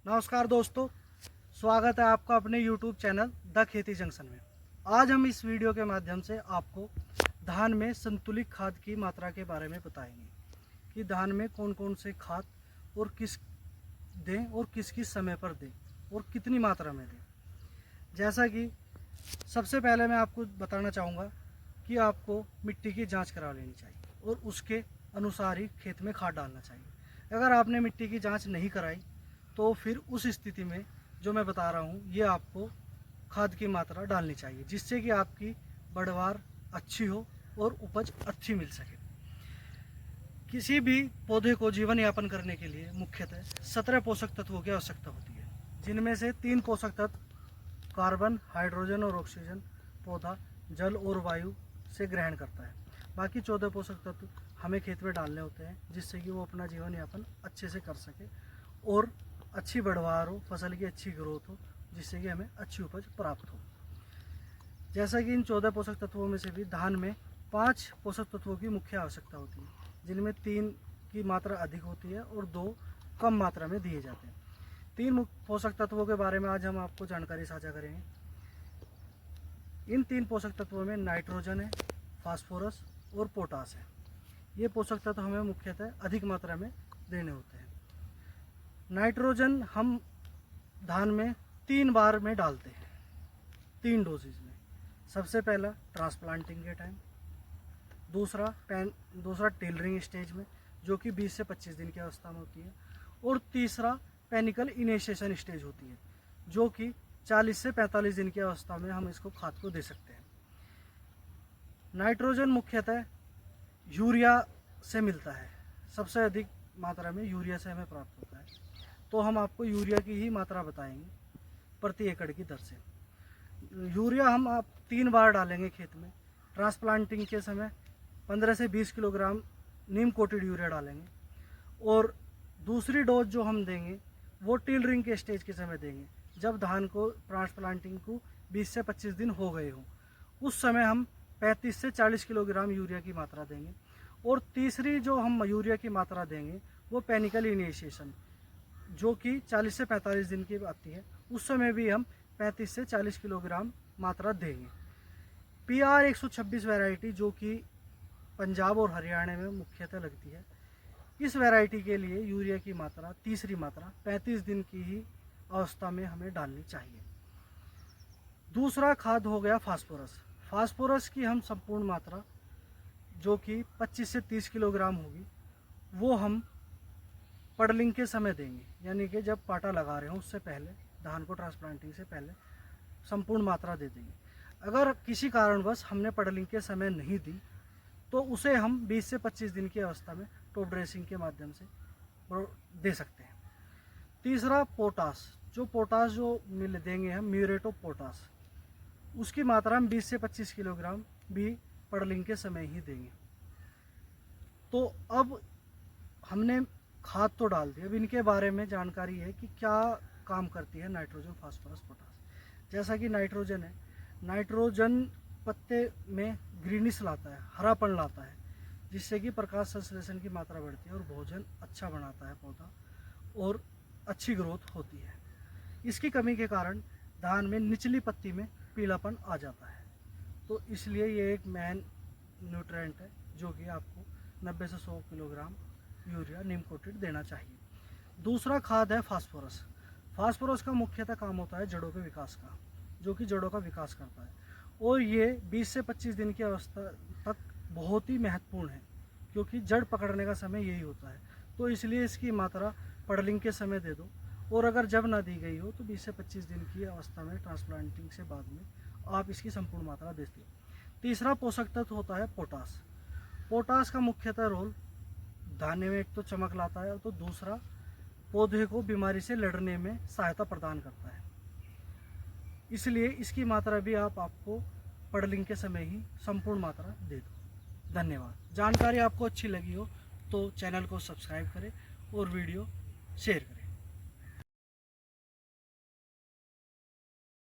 नमस्कार दोस्तों, स्वागत है आपका अपने YouTube चैनल द खेती जंक्शन में। आज हम इस वीडियो के माध्यम से आपको धान में संतुलित खाद की मात्रा के बारे में बताएंगे कि धान में कौन कौन से खाद और किस दें और किस किस समय पर दें और कितनी मात्रा में दें। जैसा कि सबसे पहले मैं आपको बताना चाहूँगा कि आपको मिट्टी की जाँच करा लेनी चाहिए और उसके अनुसार ही खेत में खाद डालना चाहिए। अगर आपने मिट्टी की जाँच नहीं कराई तो फिर उस स्थिति में जो मैं बता रहा हूँ ये आपको खाद की मात्रा डालनी चाहिए, जिससे कि आपकी पैदावार अच्छी हो और उपज अच्छी मिल सके। किसी भी पौधे को जीवन यापन करने के लिए मुख्यतः 17 पोषक तत्वों की आवश्यकता होती है, जिनमें से 3 पोषक तत्व कार्बन, हाइड्रोजन और ऑक्सीजन पौधा जल और वायु से ग्रहण करता है। बाकी 14 पोषक तत्व हमें खेत में डालने होते हैं, जिससे कि वो अपना जीवन यापन अच्छे से कर सके और अच्छी पैदावार हो, फसल की अच्छी ग्रोथ हो, जिससे कि हमें अच्छी उपज प्राप्त हो। जैसा कि इन 14 पोषक तत्वों में से भी धान में 5 पोषक तत्वों की मुख्य आवश्यकता होती है, जिनमें 3 की मात्रा अधिक होती है और 2 कम मात्रा में दिए जाते हैं। 3 पोषक तत्वों के बारे में आज हम आपको जानकारी साझा करेंगे। इन 3 पोषक तत्वों में नाइट्रोजन है, फास्फोरस और पोटास है। ये पोषक तत्व हमें मुख्यतः अधिक मात्रा में देने होते हैं। नाइट्रोजन हम धान में 3 बार में डालते हैं, 3 डोजेज में। सबसे पहला ट्रांसप्लांटिंग के टाइम, दूसरा टेलरिंग स्टेज में जो कि 20 से 25 दिन की अवस्था में होती है, और तीसरा पेनिकल इनिशिएशन स्टेज होती है जो कि 40 से 45 दिन की अवस्था में हम इसको खाद को दे सकते हैं। नाइट्रोजन मुख्यतः यूरिया से मिलता है, सबसे अधिक मात्रा में यूरिया से हमें प्राप्त होता है, तो हम आपको यूरिया की ही मात्रा बताएंगे प्रति एकड़ की दर से। यूरिया हम आप 3 बार डालेंगे खेत में। ट्रांसप्लांटिंग के समय 15 से 20 किलोग्राम नीम कोटेड यूरिया डालेंगे, और दूसरी डोज जो हम देंगे वो टिलरिंग के स्टेज के समय देंगे, जब धान को ट्रांसप्लांटिंग को 20 से 25 दिन हो गए हों। उस समय हम 35 से 40 किलोग्राम यूरिया की मात्रा देंगे। और तीसरी जो हम यूरिया की मात्रा देंगे वो पेनिकल इनिशिएशन, जो कि 40 से 45 दिन की आती है, उस समय भी हम 35 से 40 किलोग्राम मात्रा देंगे। PR 126 वैरायटी जो कि पंजाब और हरियाणा में मुख्यतः लगती है, इस वैरायटी के लिए यूरिया की मात्रा, तीसरी मात्रा 35 दिन की ही अवस्था में हमें डालनी चाहिए। दूसरा खाद हो गया फास्फोरस। फास्फोरस की हम संपूर्ण मात्रा जो कि 25 से 30 किलोग्राम होगी, वो हम पडलिंग के समय देंगे, यानी कि जब पाटा लगा रहे हो उससे पहले, धान को ट्रांसप्लांटिंग से पहले संपूर्ण मात्रा दे देंगे। अगर किसी कारणवश हमने पडलिंग के समय नहीं दी तो उसे हम 20 से 25 दिन की अवस्था में टॉप ड्रेसिंग के माध्यम से दे सकते हैं। तीसरा पोटास, जो मिल देंगे हम म्यूरेट ऑफ पोटास, उसकी मात्रा हम 20 से 25 किलोग्राम भी पडलिंग के समय ही देंगे। तो अब हमने खाद तो डाल दी, अब इनके बारे में जानकारी है कि क्या काम करती है नाइट्रोजन, फास्फोरस, पोटास। जैसा कि नाइट्रोजन है, नाइट्रोजन पत्ते में ग्रीनिश लाता है, हरापन लाता है, जिससे कि प्रकाश संश्लेषण की मात्रा बढ़ती है और भोजन अच्छा बनाता है पौधा और अच्छी ग्रोथ होती है। इसकी कमी के कारण धान में निचली पत्ती में पीलापन आ जाता है, तो इसलिए ये एक मेन न्यूट्रिएंट है जो कि आपको 90 से 100 किलोग्राम यूरिया नीम कोटेड देना चाहिए। दूसरा खाद है फास्फोरस। फास्फोरस का मुख्यतः काम होता है जड़ों के विकास का, जो कि जड़ों का विकास करता है, और ये 20 से 25 दिन की अवस्था तक बहुत ही महत्वपूर्ण है, क्योंकि जड़ पकड़ने का समय यही होता है। तो इसलिए इसकी मात्रा पडलिंग के समय दे दो, और अगर जब ना दी गई हो तो 20 से 25 दिन की अवस्था में ट्रांसप्लांटिंग से बाद में आप इसकी संपूर्ण मात्रा देते हो। तीसरा पोषक तत्व होता है पोटास। पोटास का मुख्यतः रोल दाने में एक तो चमक लाता है, तो दूसरा पौधे को बीमारी से लड़ने में सहायता प्रदान करता है। इसलिए इसकी मात्रा भी आपको पडलिंग के समय ही संपूर्ण मात्रा दे दो। धन्यवाद। जानकारी आपको अच्छी लगी हो तो चैनल को सब्सक्राइब करें और वीडियो शेयर करें।